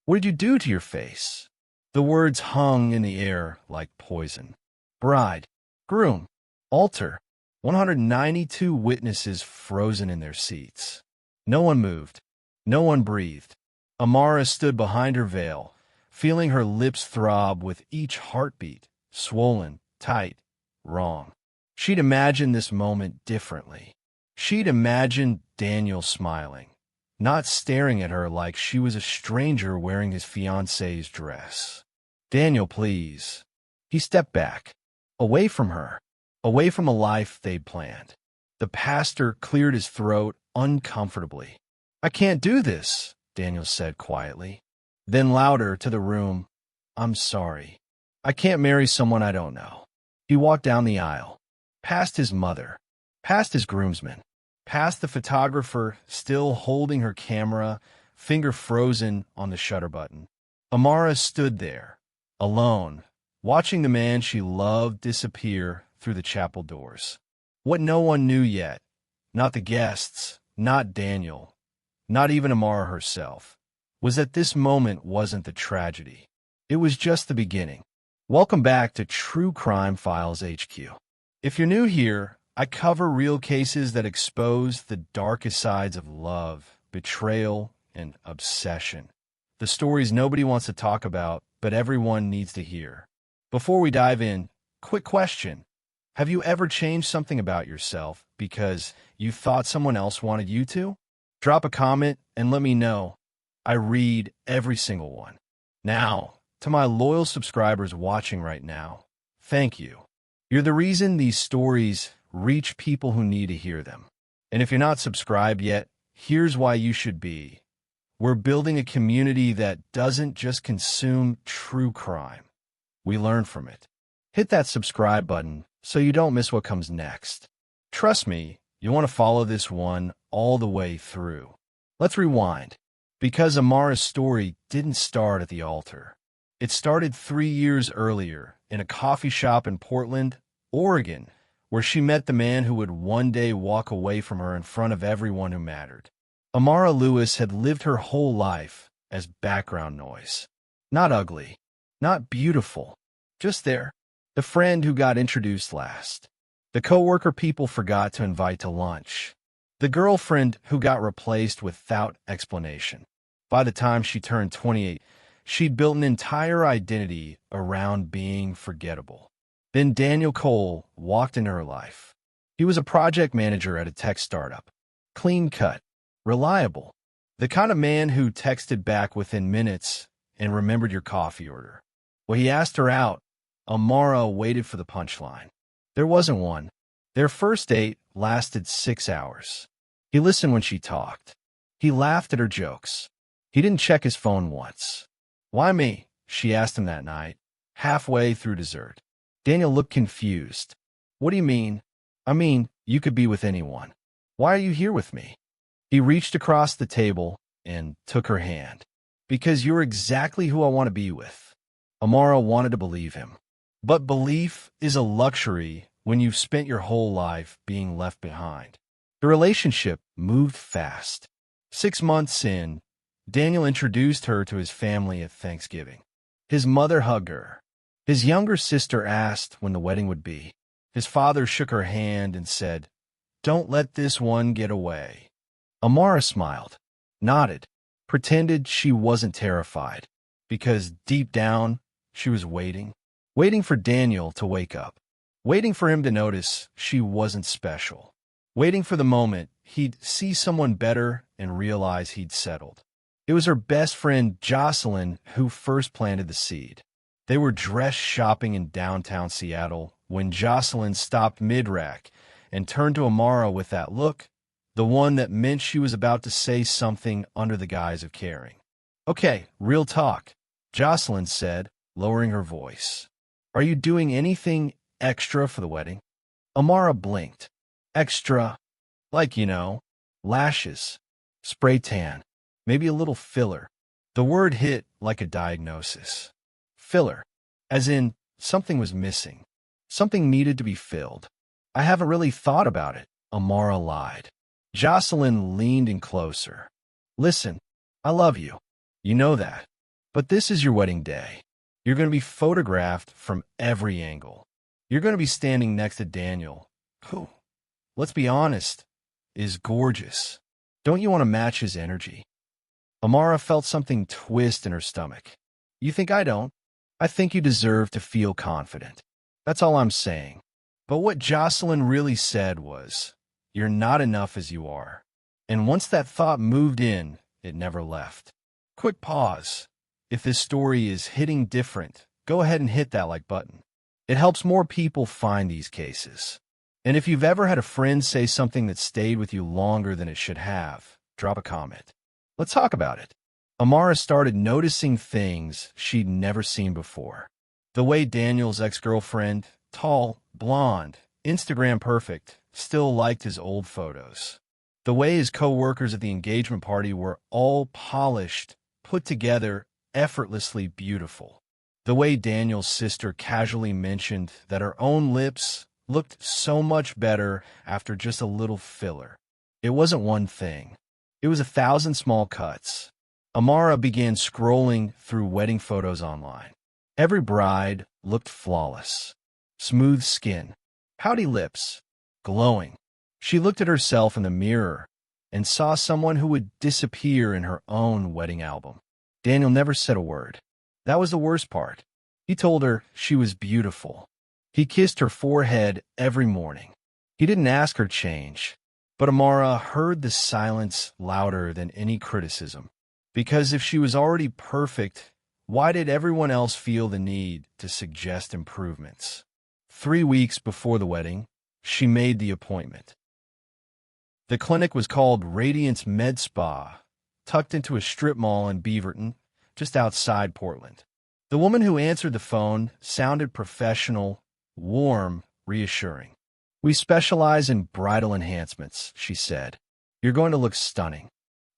What did you do to your face? The words hung in the air like poison. Bride, groom, altar, 192 witnesses frozen in their seats. No one moved. No one breathed. Amara stood behind her veil, feeling her lips throb with each heartbeat, swollen, tight, wrong. She'd imagined this moment differently. She'd imagined Daniel smiling, not staring at her like she was a stranger wearing his fiancée's dress. Daniel, please. He stepped back, away from her, away from a life they'd planned. The pastor cleared his throat uncomfortably. I can't do this, Daniel said quietly. Then louder to the room, I'm sorry. I can't marry someone I don't know. He walked down the aisle, past his mother, past his groomsmen, past the photographer still holding her camera, finger frozen on the shutter button. Amara stood there, alone, watching the man she loved disappear through the chapel doors. What no one knew yet, not the guests, not Daniel, not even Amara herself, was that this moment wasn't the tragedy. It was just the beginning. Welcome back to True Crime Files HQ. If you're new here, I cover real cases that expose the darkest sides of love, betrayal, and obsession. The stories nobody wants to talk about, but everyone needs to hear. Before we dive in, quick question. Have you ever changed something about yourself because you thought someone else wanted you to? Drop a comment and let me know. I read every single one. Now, to my loyal subscribers watching right now, thank you. You're the reason these stories reach people who need to hear them. And if you're not subscribed yet, here's why you should be. We're building a community that doesn't just consume true crime. We learn from it. Hit that subscribe button so you don't miss what comes next. Trust me, you want to follow this one all the way through. Let's rewind, because Amara's story didn't start at the altar. It started 3 years earlier in a coffee shop in Portland, Oregon, where she met the man who would one day walk away from her in front of everyone who mattered. Amara Lewis had lived her whole life as background noise. Not ugly, not beautiful, just there. The friend who got introduced last. The coworker people forgot to invite to lunch. The girlfriend who got replaced without explanation. By the time she turned 28, she'd built an entire identity around being forgettable. Then Daniel Cole walked into her life. He was a project manager at a tech startup. Clean cut, reliable. The kind of man who texted back within minutes and remembered your coffee order. When he asked her out, Amara waited for the punchline. There wasn't one. Their first date lasted 6 hours. He listened when she talked. He laughed at her jokes. He didn't check his phone once. Why me? She asked him that night, halfway through dessert. Daniel looked confused. What do you mean? I mean, you could be with anyone. Why are you here with me? He reached across the table and took her hand. Because you're exactly who I want to be with. Amara wanted to believe him. But belief is a luxury when you've spent your whole life being left behind. The relationship moved fast. 6 months in, Daniel introduced her to his family at Thanksgiving. His mother hugged her. His younger sister asked when the wedding would be. His father shook her hand and said, "Don't let this one get away." Amara smiled, nodded, pretended she wasn't terrified, because deep down, she was waiting. Waiting for Daniel to wake up. Waiting for him to notice she wasn't special. Waiting for the moment he'd see someone better and realize he'd settled. It was her best friend, Jocelyn, who first planted the seed. They were dressed shopping in downtown Seattle when Jocelyn stopped mid-rack and turned to Amara with that look, the one that meant she was about to say something under the guise of caring. "Okay, real talk," Jocelyn said, lowering her voice. "Are you doing anything extra for the wedding?" Amara blinked. Extra, like, lashes, spray tan, maybe a little filler. The word hit like a diagnosis. Filler, as in something was missing. Something needed to be filled. "I haven't really thought about it," Amara lied. Jocelyn leaned in closer. "Listen, I love you. You know that. But this is your wedding day. You're going to be photographed from every angle. You're going to be standing next to Daniel, who, let's be honest, is gorgeous. Don't you want to match his energy? Amara felt something twist in her stomach. You think I don't? I think you deserve to feel confident. That's all I'm saying. But what Jocelyn really said was, you're not enough as you are. And once that thought moved in, it never left. Quick pause. If this story is hitting different, go ahead and hit that like button. It helps more people find these cases. And if you've ever had a friend say something that stayed with you longer than it should have, drop a comment. Let's talk about it. Amara started noticing things she'd never seen before. The way Daniel's ex-girlfriend, tall, blonde, Instagram perfect, still liked his old photos. The way his co-workers at the engagement party were all polished, put together, effortlessly beautiful. The way Daniel's sister casually mentioned that her own lips looked so much better after just a little filler. It wasn't one thing. It was 1,000 small cuts. Amara began scrolling through wedding photos online. Every bride looked flawless. Smooth skin, pouty lips, glowing. She looked at herself in the mirror and saw someone who would disappear in her own wedding album. Daniel never said a word. That was the worst part. He told her she was beautiful. He kissed her forehead every morning. He didn't ask her change, but Amara heard the silence louder than any criticism. Because if she was already perfect, why did everyone else feel the need to suggest improvements? 3 weeks before the wedding, she made the appointment. The clinic was called Radiance Med Spa, tucked into a strip mall in Beaverton, just outside Portland. The woman who answered the phone sounded professional, warm, reassuring. We specialize in bridal enhancements, she said. You're going to look stunning.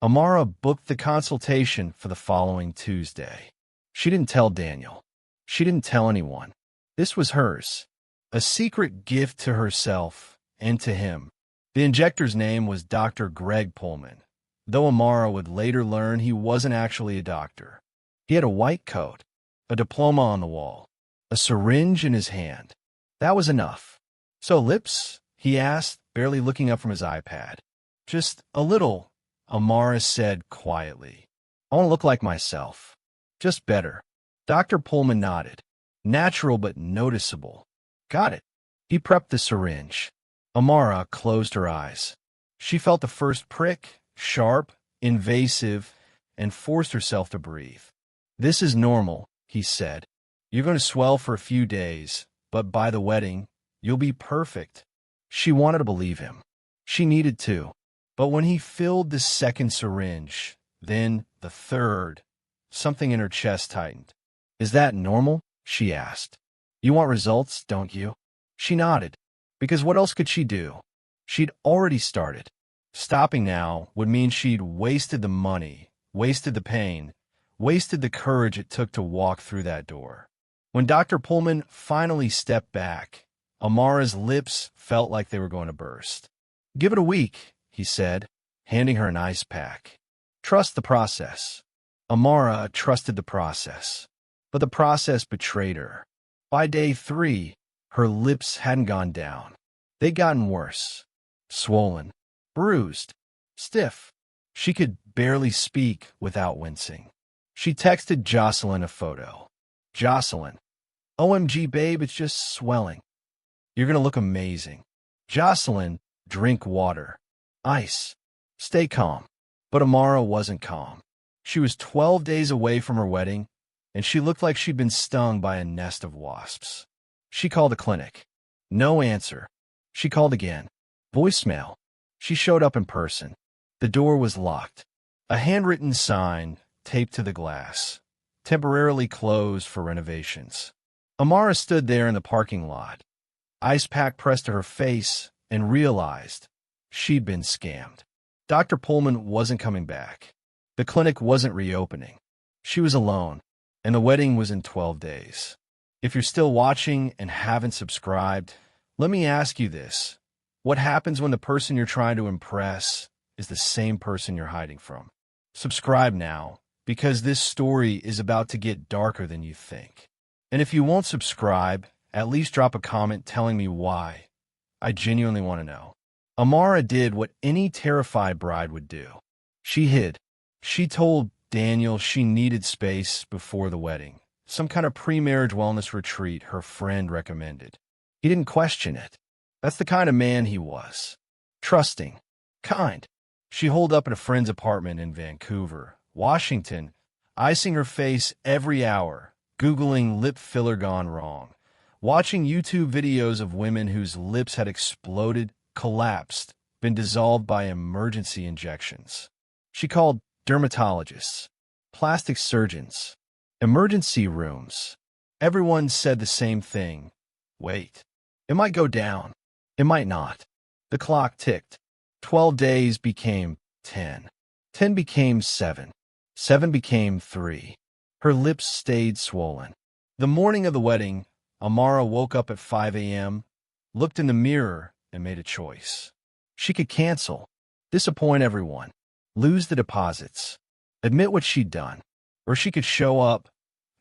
Amara booked the consultation for the following Tuesday. She didn't tell Daniel. She didn't tell anyone. This was hers. A secret gift to herself and to him. The injector's name was Dr. Greg Pullman, though Amara would later learn he wasn't actually a doctor. He had a white coat, a diploma on the wall, a syringe in his hand. That was enough. So lips? He asked, barely looking up from his iPad. Just a little, Amara said quietly. I want to look like myself. Just better. Dr. Pullman nodded. Natural but noticeable. Got it. He prepped the syringe. Amara closed her eyes. She felt the first prick, sharp, invasive, and forced herself to breathe. This is normal, he said. You're going to swell for a few days, but by the wedding, you'll be perfect. She wanted to believe him. She needed to. But when he filled the second syringe, then the third, something in her chest tightened. Is that normal? She asked. You want results, don't you? She nodded. Because what else could she do? She'd already started. Stopping now would mean she'd wasted the money, wasted the pain, wasted the courage it took to walk through that door. When Dr. Pullman finally stepped back, Amara's lips felt like they were going to burst. Give it a week, he said, handing her an ice pack. Trust the process. Amara trusted the process, but the process betrayed her. By day 3, her lips hadn't gone down. They'd gotten worse. Swollen, bruised, stiff. She could barely speak without wincing. She texted Jocelyn a photo. Jocelyn, OMG, babe, it's just swelling. You're going to look amazing. Jocelyn, drink water. Ice. Stay calm. But Amara wasn't calm. She was 12 days away from her wedding, and she looked like she'd been stung by a nest of wasps. She called the clinic. No answer. She called again. Voicemail. She showed up in person. The door was locked. A handwritten sign taped to the glass. Temporarily closed for renovations. Amara stood there in the parking lot. Ice pack pressed to her face and realized she'd been scammed. Dr. Pullman wasn't coming back. The clinic wasn't reopening. She was alone, and the wedding was in 12 days. If you're still watching and haven't subscribed, let me ask you this. What happens when the person you're trying to impress is the same person you're hiding from? Subscribe now because this story is about to get darker than you think. And if you won't subscribe, at least drop a comment telling me why. I genuinely want to know. Amara did what any terrified bride would do. She hid. She told Daniel she needed space before the wedding, some kind of pre-marriage wellness retreat her friend recommended. He didn't question it. That's the kind of man he was. Trusting. Kind. She holed up at a friend's apartment in Vancouver, Washington, icing her face every hour, Googling lip filler gone wrong, watching YouTube videos of women whose lips had exploded, collapsed, been dissolved by emergency injections. She called dermatologists, plastic surgeons, emergency rooms. Everyone said the same thing. Wait. It might go down. It might not. The clock ticked. 12 days became 10. 10 became 7. 7 became 3. Her lips stayed swollen. The morning of the wedding, Amara woke up at 5 a.m., looked in the mirror, and made a choice. She could cancel, disappoint everyone, lose the deposits, admit what she'd done, or she could show up,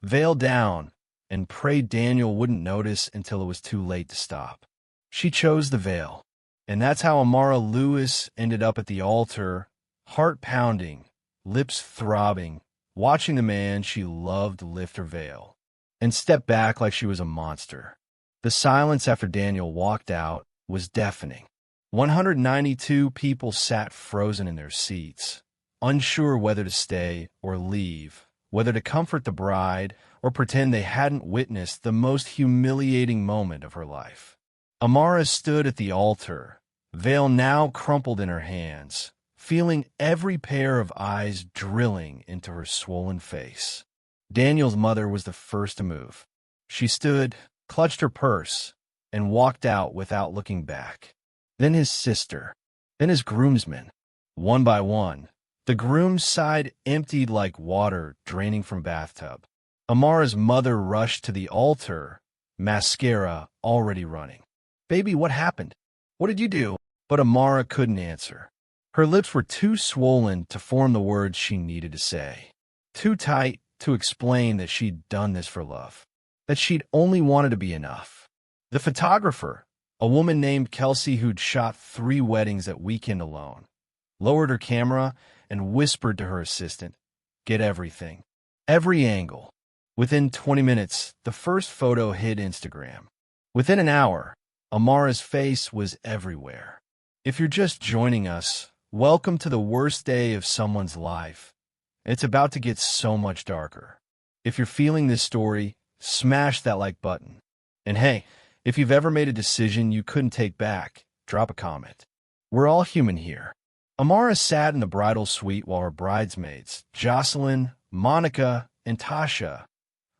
veil down, and pray Daniel wouldn't notice until it was too late to stop. She chose the veil, and that's how Amara Lewis ended up at the altar, heart pounding, lips throbbing, watching the man she loved lift her veil, and step back like she was a monster. The silence after Daniel walked out was deafening. 192 people sat frozen in their seats, unsure whether to stay or leave, whether to comfort the bride or pretend they hadn't witnessed the most humiliating moment of her life. Amara stood at the altar, veil now crumpled in her hands, feeling every pair of eyes drilling into her swollen face. Daniel's mother was the first to move. She stood, clutched her purse, and walked out without looking back. Then his sister, then his groomsmen. One by one, the groom's side emptied like water draining from bathtub. Amara's mother rushed to the altar, mascara already running. "Baby, what happened? What did you do?" But Amara couldn't answer. Her lips were too swollen to form the words she needed to say, too tight to explain that she'd done this for love, that she'd only wanted to be enough. The photographer, a woman named Kelsey who'd shot 3 weddings that weekend alone, lowered her camera and whispered to her assistant, "Get everything. Every angle." Within 20 minutes, the first photo hit Instagram. Within an hour, Amara's face was everywhere. If you're just joining us, welcome to the worst day of someone's life. It's about to get so much darker. If you're feeling this story, smash that like button. And hey, if you've ever made a decision you couldn't take back, drop a comment. We're all human here. Amara sat in the bridal suite while her bridesmaids, Jocelyn, Monica, and Tasha,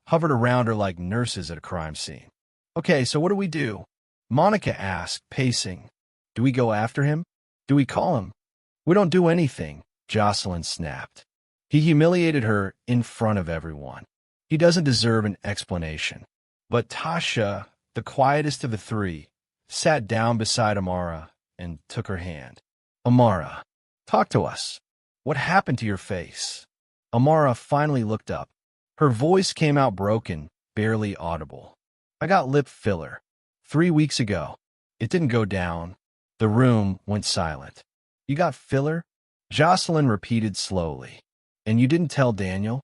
hovered around her like nurses at a crime scene. "Okay, so what do we do?" Monica asked, pacing. "Do we go after him? Do we call him?" "We don't do anything," Jocelyn snapped. "He humiliated her in front of everyone. He doesn't deserve an explanation." But Tasha, the quietest of the 3, sat down beside Amara and took her hand. "Amara, talk to us. What happened to your face?" Amara finally looked up. Her voice came out broken, barely audible. "I got lip filler 3 weeks ago. It didn't go down." The room went silent. "You got filler?" Jocelyn repeated slowly. "And you didn't tell Daniel?"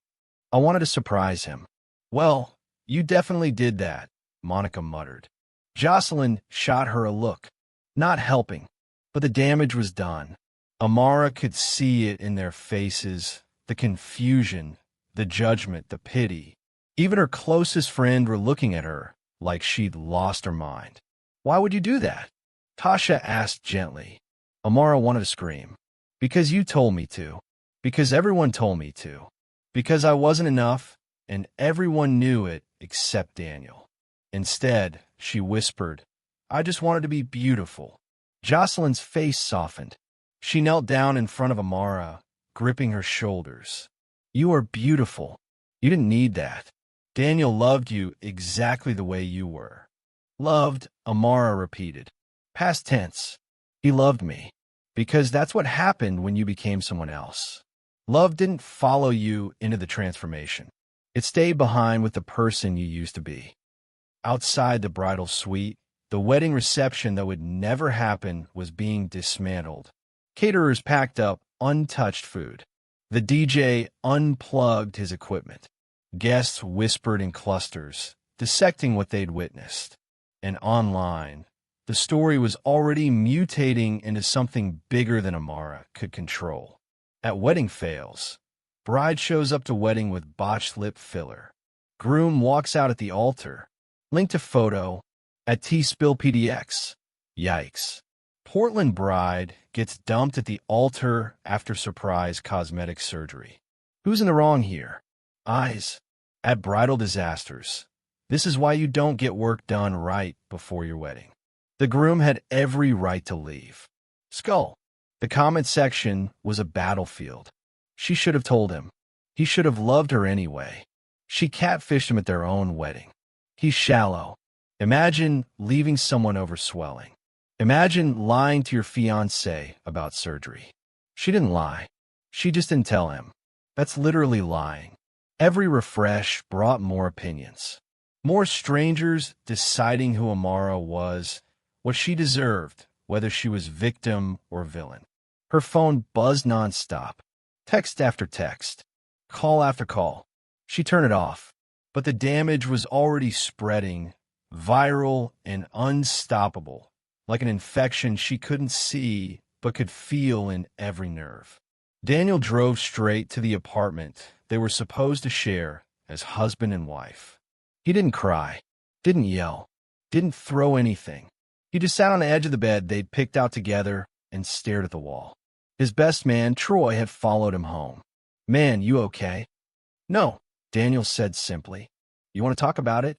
"I wanted to surprise him." "Well, you definitely did that," Monica muttered. Jocelyn shot her a look, not helping, but the damage was done. Amara could see it in their faces, the confusion, the judgment, the pity. Even her closest friend were looking at her like she'd lost her mind. "Why would you do that?" Tasha asked gently. Amara wanted to scream. "Because you told me to. Because everyone told me to. Because I wasn't enough, and everyone knew it except Daniel." Instead, she whispered, "I just wanted to be beautiful." Jocelyn's face softened. She knelt down in front of Amara, gripping her shoulders. "You are beautiful. You didn't need that. Daniel loved you exactly the way you were." "Loved," Amara repeated. Past tense. "He loved me. Because that's what happened when you became someone else. Love didn't follow you into the transformation. It stayed behind with the person you used to be. Outside the bridal suite, the wedding reception that would never happen was being dismantled. Caterers packed up untouched food. The DJ unplugged his equipment. Guests whispered in clusters, dissecting what they'd witnessed. And online, the story was already mutating into something bigger than Amara could control. At wedding fails, bride shows up to wedding with botched lip filler. Groom walks out at the altar. Link to photo at T-Spill-PDX. Yikes. Portland bride gets dumped at the altar after surprise cosmetic surgery. Who's in the wrong here? Eyes. At Bridal Disasters. This is why you don't get work done right before your wedding. The groom had every right to leave. Skull. The comment section was a battlefield. She should have told him. He should have loved her anyway. She catfished him at their own wedding. He's shallow. Imagine leaving someone over swelling. Imagine lying to your fiancé about surgery. She didn't lie. She just didn't tell him. That's literally lying. Every refresh brought more opinions. More strangers deciding who Amara was, what she deserved, whether she was victim or villain. Her phone buzzed nonstop. Text after text. Call after call. She turned it off. But the damage was already spreading, viral and unstoppable, like an infection she couldn't see but could feel in every nerve. Daniel drove straight to the apartment they were supposed to share as husband and wife. He didn't cry, didn't yell, didn't throw anything. He just sat on the edge of the bed they'd picked out together and stared at the wall. His best man, Troy, had followed him home. "Man, you okay?" "No," Daniel said simply. "You want to talk about it?"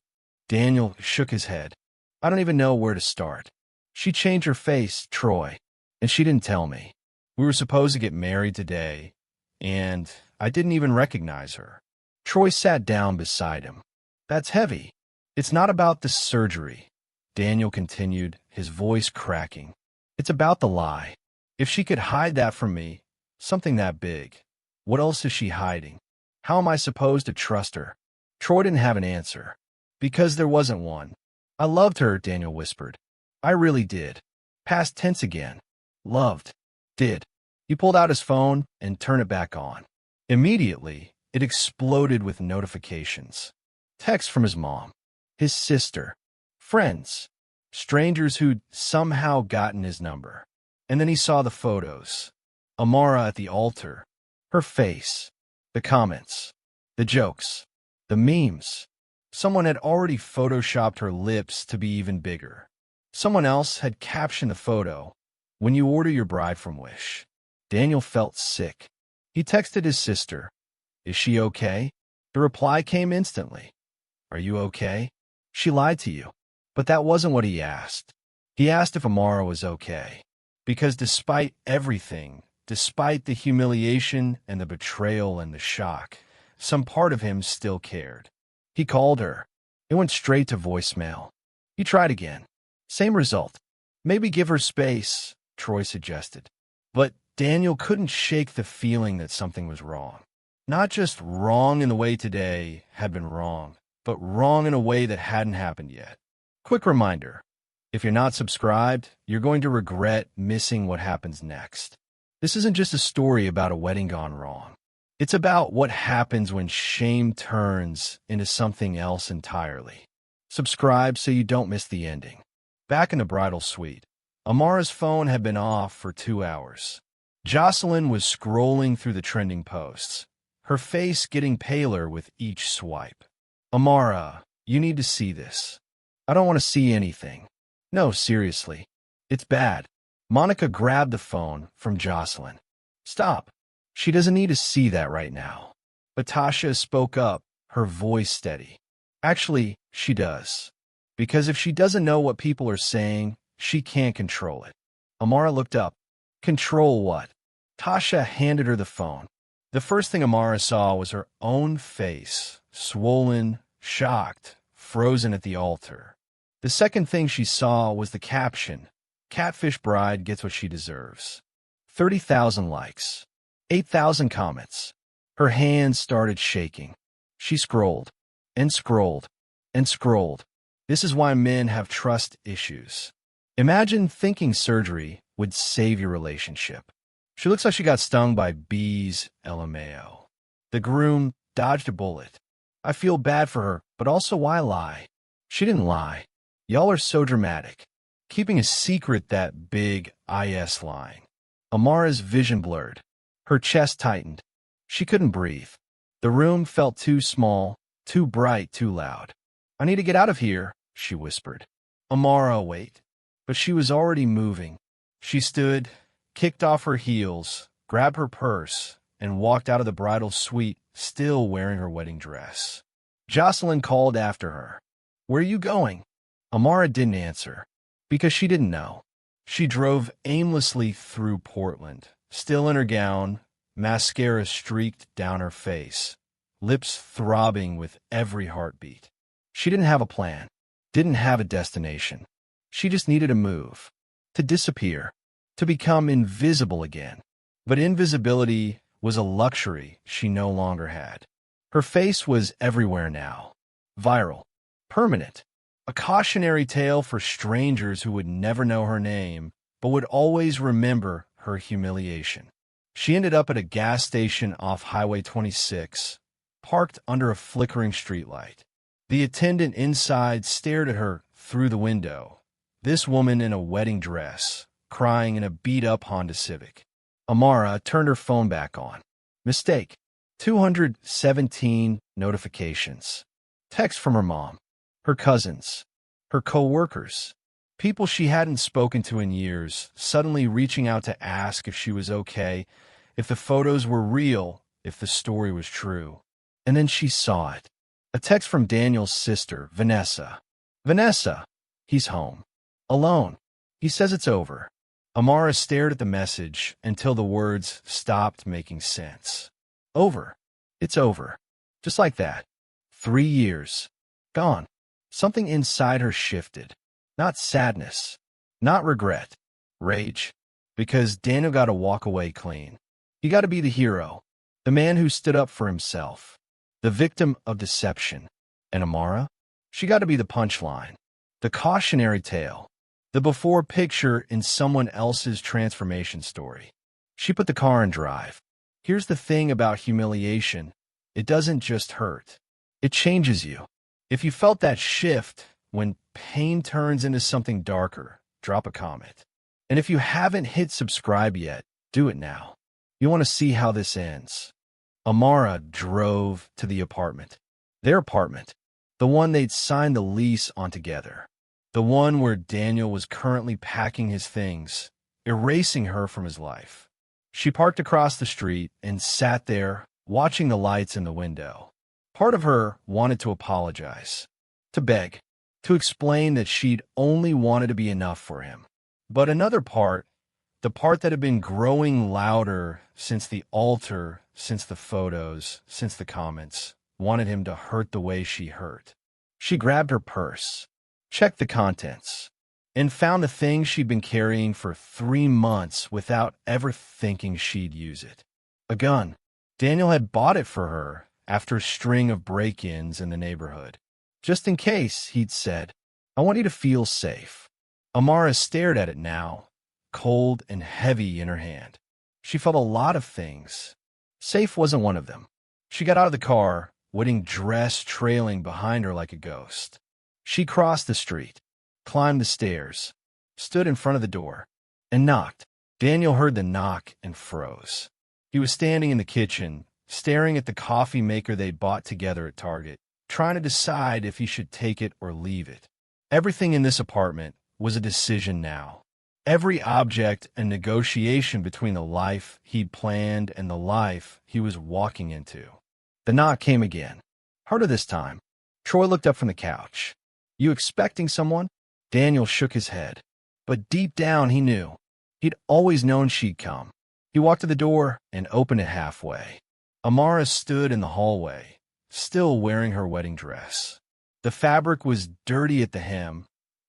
Daniel shook his head. "I don't even know where to start. She changed her face, Troy, and she didn't tell me. We were supposed to get married today, and I didn't even recognize her." Troy sat down beside him. "That's heavy. It's not about the surgery," Daniel continued, his voice cracking. "It's about the lie. If she could hide that from me, something that big, what else is she hiding? How am I supposed to trust her?" Troy didn't have an answer, because there wasn't one. "I loved her," Daniel whispered. "I really did." Past tense again. Loved. Did. He pulled out his phone and turned it back on. Immediately, it exploded with notifications. Texts from his mom, his sister, friends, strangers who'd somehow gotten his number. And then he saw the photos. Amara at the altar. Her face. The comments. The jokes. The memes. Someone had already photoshopped her lips to be even bigger. Someone else had captioned the photo, "When you order your bride from Wish." Daniel felt sick. He texted his sister, "Is she okay?" The reply came instantly. "Are you okay?" She lied to you. But that wasn't what he asked. He asked if Amara was okay. Because despite everything, despite the humiliation and the betrayal and the shock, some part of him still cared. He called her. It went straight to voicemail. He tried again. Same result. "Maybe give her space," Troy suggested. But Daniel couldn't shake the feeling that something was wrong. Not just wrong in the way today had been wrong, but wrong in a way that hadn't happened yet. Quick reminder. If you're not subscribed, you're going to regret missing what happens next. This isn't just a story about a wedding gone wrong. It's about what happens when shame turns into something else entirely. Subscribe so you don't miss the ending. Back in the bridal suite, Amara's phone had been off for 2 hours. Jocelyn was scrolling through the trending posts, her face getting paler with each swipe. "Amara, you need to see this." "I don't want to see anything." "No, seriously. It's bad." Monica grabbed the phone from Jocelyn. "Stop. She doesn't need to see that right now." But Tasha spoke up, her voice steady. "Actually, she does. Because if she doesn't know what people are saying, she can't control it." Amara looked up. "Control what?" Tasha handed her the phone. The first thing Amara saw was her own face, swollen, shocked, frozen at the altar. The second thing she saw was the caption, "Catfish bride gets what she deserves." 30,000 likes. 8,000 comments. Her hands started shaking. She scrolled and scrolled and scrolled. This is why men have trust issues. Imagine thinking surgery would save your relationship. She looks like she got stung by bees, LMAO. The groom dodged a bullet. I feel bad for her, but also why lie? She didn't lie. Y'all are so dramatic. Keeping a secret, that big IS line. Amara's vision blurred. Her chest tightened. She couldn't breathe. The room felt too small, too bright, too loud. I need to get out of here, she whispered. Amara, wait. But she was already moving. She stood, kicked off her heels, grabbed her purse, and walked out of the bridal suite, still wearing her wedding dress. Jocelyn called after her. Where are you going? Amara didn't answer, because she didn't know. She drove aimlessly through Portland, still in her gown, mascara streaked down her face, lips throbbing with every heartbeat. She didn't have a plan, didn't have a destination. She just needed to move, to disappear, to become invisible again. But invisibility was a luxury she no longer had. Her face was everywhere now, viral, permanent, a cautionary tale for strangers who would never know her name, but would always remember her humiliation. She ended up at a gas station off Highway 26, parked under a flickering streetlight. The attendant inside stared at her through the window. This woman in a wedding dress, crying in a beat-up Honda Civic. Amara turned her phone back on. Mistake. 217 notifications. Text from her mom, her cousins, her co-workers, people she hadn't spoken to in years, suddenly reaching out to ask if she was okay, if the photos were real, if the story was true. And then she saw it. A text from Daniel's sister, Vanessa. Vanessa, he's home. Alone. He says it's over. Amara stared at the message until the words stopped making sense. Over. It's over. Just like that. 3 years. Gone. Something inside her shifted. Not sadness. Not regret. Rage. Because Daniel got to walk away clean. He got to be the hero. The man who stood up for himself. The victim of deception. And Amara? She got to be the punchline. The cautionary tale. The before picture in someone else's transformation story. She put the car in drive. Here's the thing about humiliation. It doesn't just hurt. It changes you. If you felt that shift when pain turns into something darker, drop a comment. And if you haven't hit subscribe yet, do it now. You want to see how this ends. Amara drove to the apartment. Their apartment. The one they'd signed the lease on together. The one where Daniel was currently packing his things, erasing her from his life. She parked across the street and sat there, watching the lights in the window. Part of her wanted to apologize, to beg, to explain that she'd only wanted to be enough for him. But another part, the part that had been growing louder since the altar, since the photos, since the comments, wanted him to hurt the way she hurt. She grabbed her purse, checked the contents, and found the thing she'd been carrying for 3 months without ever thinking she'd use it. A gun. Daniel had bought it for her after a string of break-ins in the neighborhood. Just in case, he'd said, I want you to feel safe. Amara stared at it now, cold and heavy in her hand. She felt a lot of things. Safe wasn't one of them. She got out of the car, wedding dress trailing behind her like a ghost. She crossed the street, climbed the stairs, stood in front of the door, and knocked. Daniel heard the knock and froze. He was standing in the kitchen, staring at the coffee maker they'd bought together at Target, trying to decide if he should take it or leave it. Everything in this apartment was a decision now. Every object a negotiation between the life he'd planned and the life he was walking into. The knock came again, harder this time. Troy looked up from the couch. You expecting someone? Daniel shook his head. But deep down he knew. He'd always known she'd come. He walked to the door and opened it halfway. Amara stood in the hallway, still wearing her wedding dress. The fabric was dirty at the hem,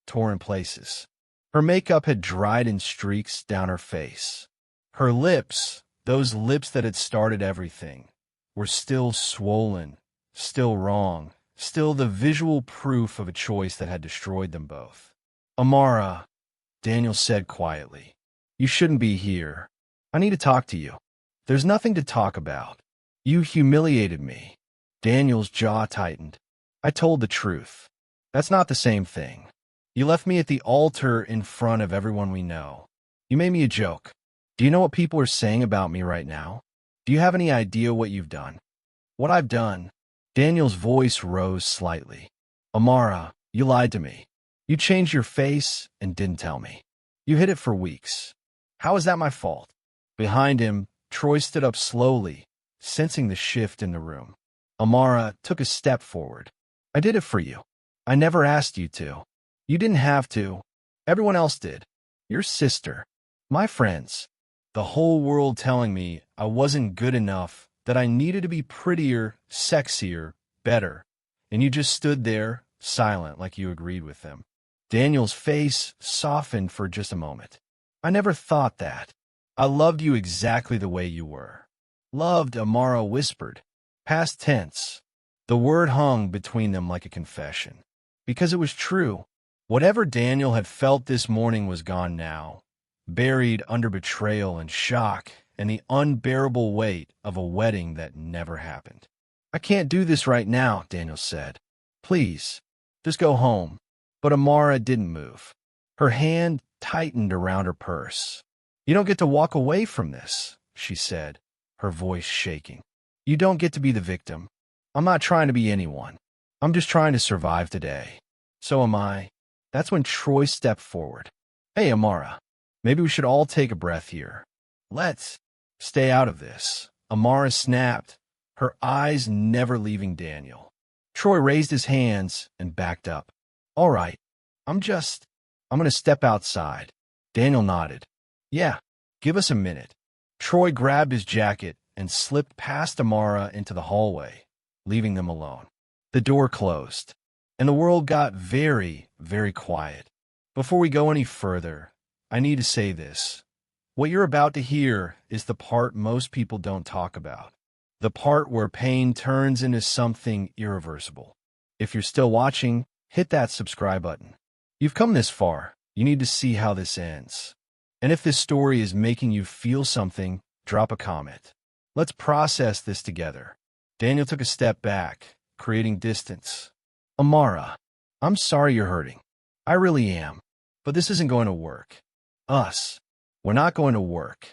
torn in places. Her makeup had dried in streaks down her face. Her lips, Those lips that had started everything were still swollen, still wrong, still the visual proof of a choice that had destroyed them both. Amara, Daniel said quietly, you shouldn't be here. I need to talk to you. There's nothing to talk about. You humiliated me. Daniel's jaw tightened. I told the truth. That's not the same thing. You left me at the altar in front of everyone we know. You made me a joke. Do you know what people are saying about me right now? Do you have any idea what you've done? What I've done? Daniel's voice rose slightly. Amara, you lied to me. You changed your face and didn't tell me. You hid it for weeks. How is that my fault? Behind him, Troy stood up slowly, sensing the shift in the room. Amara took a step forward. I did it for you. I never asked you to. You didn't have to. Everyone else did. Your sister. My friends. The whole world telling me I wasn't good enough, that I needed to be prettier, sexier, better. And you just stood there, silent, like you agreed with them. Daniel's face softened for just a moment. I never thought that. I loved you exactly the way you were. Loved, Amara whispered. Past tense. The word hung between them like a confession. Because it was true. Whatever Daniel had felt this morning was gone now, buried under betrayal and shock and the unbearable weight of a wedding that never happened. I can't do this right now, Daniel said. Please, just go home. But Amara didn't move. Her hand tightened around her purse. You don't get to walk away from this, she said, her voice shaking. You don't get to be the victim. I'm not trying to be anyone. I'm just trying to survive today. So am I. That's when Troy stepped forward. Hey, Amara, maybe we should all take a breath here. Let's stay out of this. Amara snapped, her eyes never leaving Daniel. Troy raised his hands and backed up. All right, I'm going to step outside. Daniel nodded. Yeah, give us a minute. Troy grabbed his jacket and slipped past Amara into the hallway, leaving them alone. The door closed, and the world got very, very quiet. Before we go any further, I need to say this. What you're about to hear is the part most people don't talk about. The part where pain turns into something irreversible. If you're still watching, hit that subscribe button. You've come this far. You need to see how this ends. And if this story is making you feel something, drop a comment. Let's process this together. Daniel took a step back, creating distance. Amara, I'm sorry you're hurting. I really am. But this isn't going to work. We're not going to work.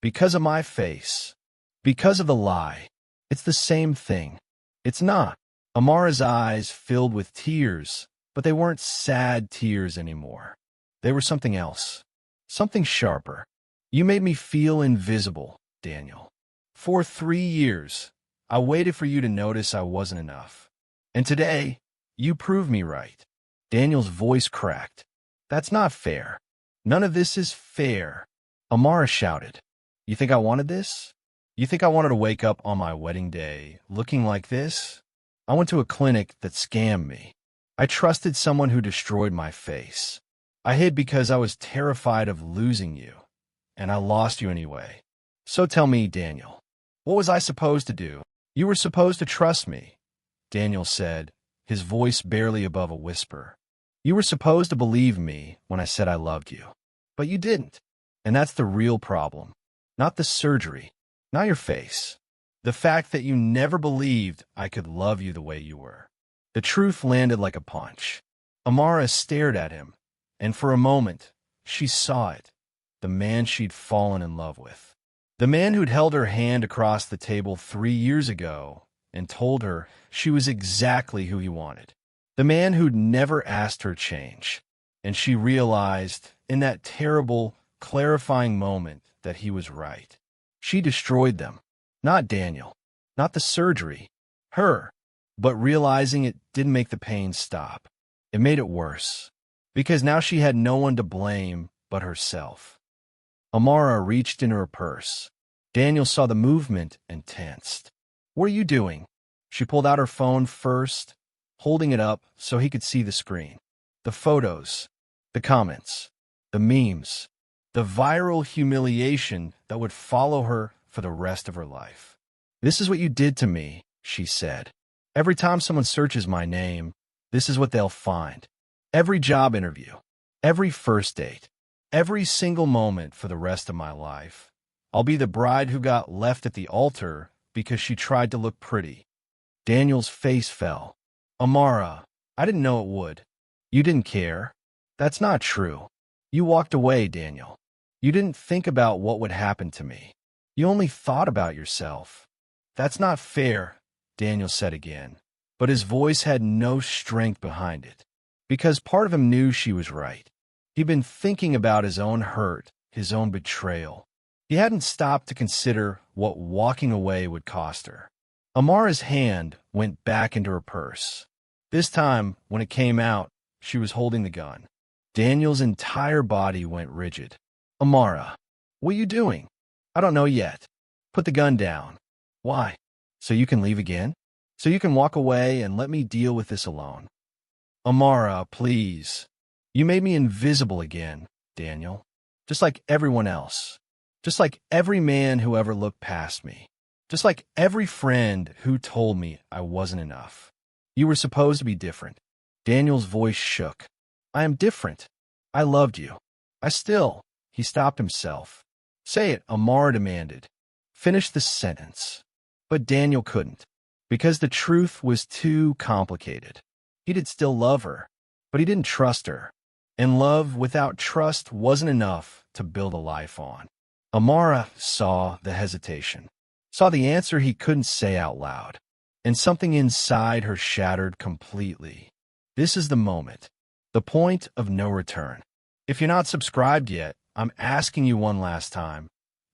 Because of my face. Because of the lie. It's the same thing. It's not. Amara's eyes filled with tears, but they weren't sad tears anymore. They were something else. Something sharper. You made me feel invisible, Daniel. For 3 years, I waited for you to notice I wasn't enough. And today, you proved me right. Daniel's voice cracked. That's not fair. None of this is fair. Amara shouted. You think I wanted this? You think I wanted to wake up on my wedding day looking like this? I went to a clinic that scammed me. I trusted someone who destroyed my face. I hid because I was terrified of losing you, and I lost you anyway. So tell me, Daniel, what was I supposed to do? You were supposed to trust me, Daniel said, his voice barely above a whisper. You were supposed to believe me when I said I loved you. But you didn't. And that's the real problem. Not the surgery. Not your face. The fact that you never believed I could love you the way you were. The truth landed like a punch. Amara stared at him, and for a moment, she saw it. The man she'd fallen in love with. The man who'd held her hand across the table 3 years ago and told her she was exactly who he wanted. The man who'd never asked her change. And she realized, in that terrible, clarifying moment, that he was right. She destroyed them. Not Daniel. Not the surgery. Her. But realizing it didn't make the pain stop. It made it worse. Because now she had no one to blame but herself. Amara reached into her purse. Daniel saw the movement and tensed. What are you doing? She pulled out her phone first, holding it up so he could see the screen. The photos. The comments. The memes. The viral humiliation that would follow her for the rest of her life. "This is what you did to me," she said. "Every time someone searches my name, this is what they'll find. Every job interview, every first date, every single moment for the rest of my life. I'll be the bride who got left at the altar because she tried to look pretty." Daniel's face fell. "Amara, I didn't know it would. You didn't care. That's not true. You walked away, Daniel. You didn't think about what would happen to me. You only thought about yourself." "That's not fair," Daniel said again, but his voice had no strength behind it, because part of him knew she was right. He'd been thinking about his own hurt, his own betrayal. He hadn't stopped to consider what walking away would cost her. Amara's hand went back into her purse. This time, when it came out, she was holding the gun. Daniel's entire body went rigid. "Amara, what are you doing?" "I don't know yet." "Put the gun down." "Why? So you can leave again? So you can walk away and let me deal with this alone?" "Amara, please. You made me invisible again, Daniel. Just like everyone else. Just like every man who ever looked past me. Just like every friend who told me I wasn't enough. You were supposed to be different." Daniel's voice shook. "I am different. I loved you. I still—" He stopped himself. "Say it," Amara demanded. "Finish the sentence." But Daniel couldn't, because the truth was too complicated. He did still love her, but he didn't trust her. And love without trust wasn't enough to build a life on. Amara saw the hesitation, saw the answer he couldn't say out loud, and something inside her shattered completely. This is the moment, the point of no return. If you're not subscribed yet, I'm asking you one last time.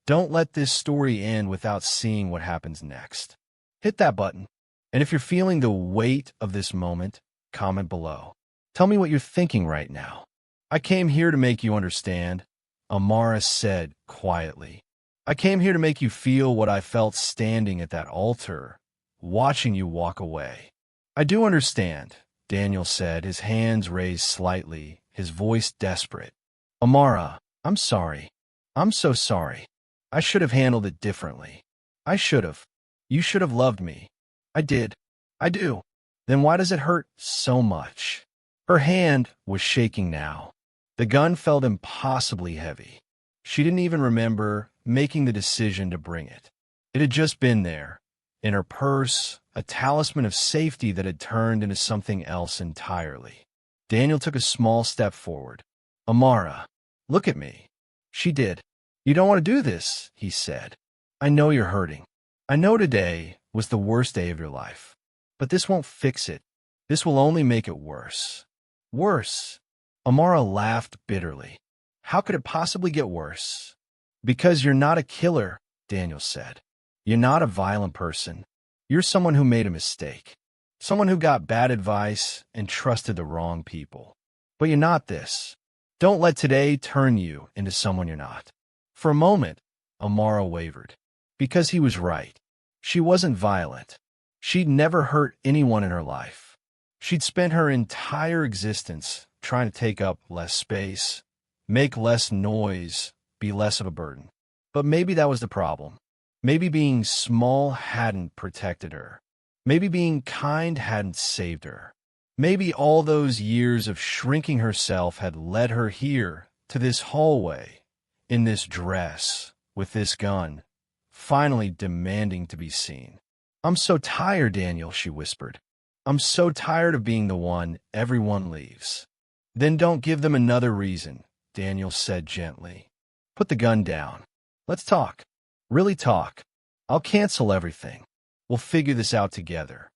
Don't let this story end without seeing what happens next. Hit that button. And if you're feeling the weight of this moment, comment below. Tell me what you're thinking right now. "I came here to make you understand," Amara said quietly. "I came here to make you feel what I felt standing at that altar, watching you walk away." "I do understand," Daniel said, his hands raised slightly, his voice desperate. "Amara, I'm sorry. I'm so sorry. I should have handled it differently. I should have. You should have loved me. I did. I do. Then why does it hurt so much?" Her hand was shaking now. The gun felt impossibly heavy. She didn't even remember making the decision to bring it. It had just been there, in her purse, a talisman of safety that had turned into something else entirely. Daniel took a small step forward. "Amara, look at me." She did. "You don't want to do this," he said. "I know you're hurting. I know today was the worst day of your life. But this won't fix it. This will only make it worse." "Worse?" Amara laughed bitterly. "How could it possibly get worse?" "Because you're not a killer," Daniel said. "You're not a violent person. You're someone who made a mistake. Someone who got bad advice and trusted the wrong people. But you're not this. Don't let today turn you into someone you're not." For a moment, Amara wavered. Because he was right. She wasn't violent. She'd never hurt anyone in her life. She'd spent her entire existence trying to take up less space, make less noise, be less of a burden. But maybe that was the problem. Maybe being small hadn't protected her. Maybe being kind hadn't saved her. Maybe all those years of shrinking herself had led her here, to this hallway, in this dress, with this gun, finally demanding to be seen. "I'm so tired, Daniel," she whispered. "I'm so tired of being the one everyone leaves." "Then don't give them another reason," Daniel said gently. "Put the gun down. Let's talk. Really talk. I'll cancel everything. We'll figure this out together."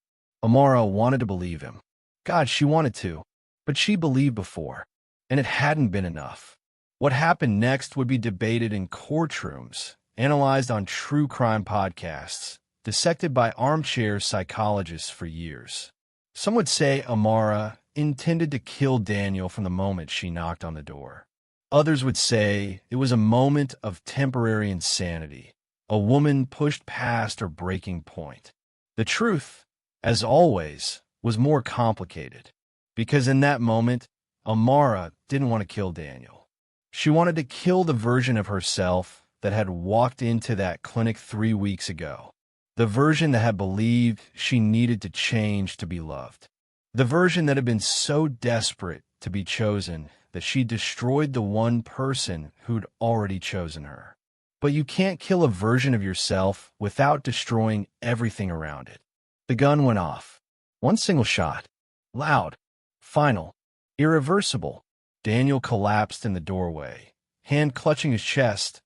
Amara wanted to believe him. God, she wanted to. But she believed before, and it hadn't been enough. What happened next would be debated in courtrooms, analyzed on true crime podcasts, dissected by armchair psychologists for years. Some would say Amara intended to kill Daniel from the moment she knocked on the door. Others would say it was a moment of temporary insanity, a woman pushed past her breaking point. The truth, as always, was more complicated, because in that moment, Amara didn't want to kill Daniel. She wanted to kill the version of herself that had walked into that clinic 3 weeks ago. The version that had believed she needed to change to be loved. The version that had been so desperate to be chosen that she destroyed the one person who'd already chosen her. But you can't kill a version of yourself without destroying everything around it. The gun went off. One single shot. Loud. Final. Irreversible. Daniel collapsed in the doorway, hand clutching his chest,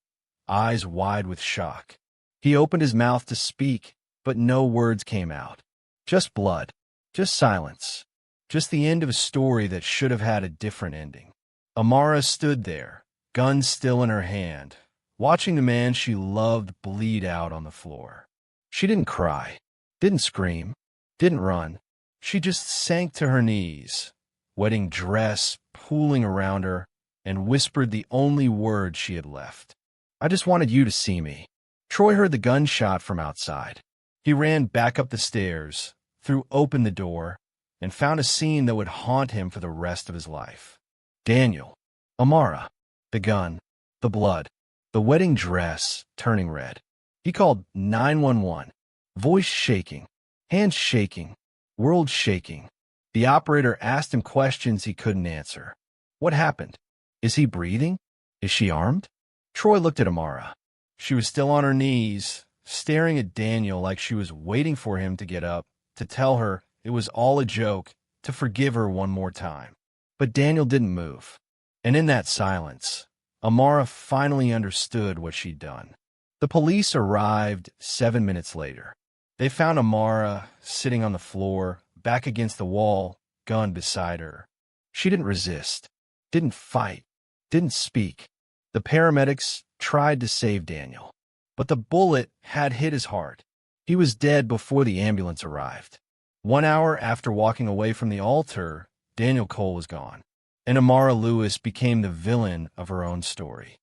eyes wide with shock. He opened his mouth to speak, but no words came out. Just blood. Just silence. Just the end of a story that should have had a different ending. Amara stood there, gun still in her hand, watching the man she loved bleed out on the floor. She didn't cry, didn't scream, didn't run. She just sank to her knees, wedding dress pooling around her, and whispered the only word she had left. I just wanted you to see me. Troy heard the gunshot from outside. He ran back up the stairs, threw open the door, and found a scene that would haunt him for the rest of his life. Daniel, Amara, the gun, the blood, the wedding dress turning red. He called 911, voice shaking, hands shaking, world shaking. The operator asked him questions he couldn't answer. What happened? Is he breathing? Is she armed? Troy looked at Amara. She was still on her knees, staring at Daniel like she was waiting for him to get up, to tell her it was all a joke, to forgive her one more time. But Daniel didn't move. And in that silence, Amara finally understood what she'd done. The police arrived 7 minutes later. They found Amara sitting on the floor, back against the wall, gun beside her. She didn't resist, didn't fight, didn't speak. The paramedics tried to save Daniel, but the bullet had hit his heart. He was dead before the ambulance arrived. 1 hour after walking away from the altar, Daniel Cole was gone, and Amara Lewis became the villain of her own story.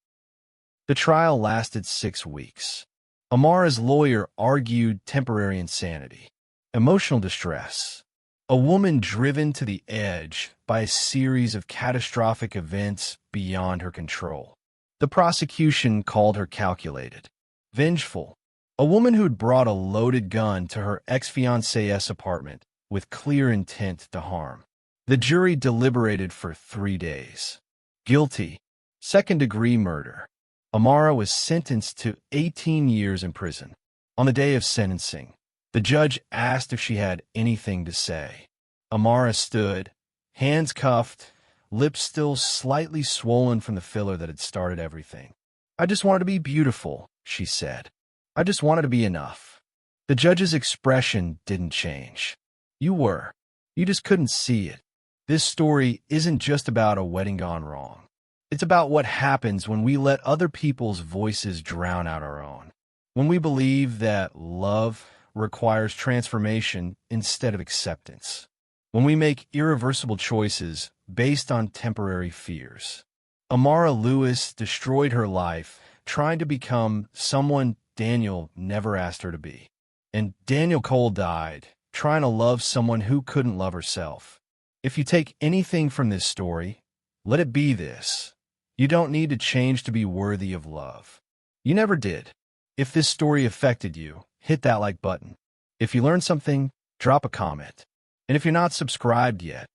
The trial lasted 6 weeks. Amara's lawyer argued temporary insanity, emotional distress, a woman driven to the edge by a series of catastrophic events beyond her control. The prosecution called her calculated, vengeful, a woman who'd brought a loaded gun to her ex-fiancé's apartment with clear intent to harm. The jury deliberated for 3 days. Guilty, second-degree murder. Amara was sentenced to 18 years in prison. On the day of sentencing, the judge asked if she had anything to say. Amara stood, hands cuffed, lips still slightly swollen from the filler that had started everything. I just wanted to be beautiful, she said. I just wanted to be enough. The judge's expression didn't change. You were. You just couldn't see it. This story isn't just about a wedding gone wrong. It's about what happens when we let other people's voices drown out our own. When we believe that love requires transformation instead of acceptance. When we make irreversible choices based on temporary fears. Amara Lewis destroyed her life trying to become someone Daniel never asked her to be. And Daniel Cole died trying to love someone who couldn't love herself. If you take anything from this story, let it be this. You don't need to change to be worthy of love. You never did. If this story affected you, hit that like button. If you learned something, drop a comment. And if you're not subscribed yet,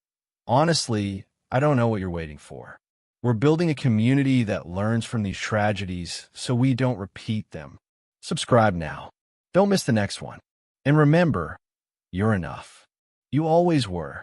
honestly, I don't know what you're waiting for. We're building a community that learns from these tragedies so we don't repeat them. Subscribe now. Don't miss the next one. And remember, you're enough. You always were.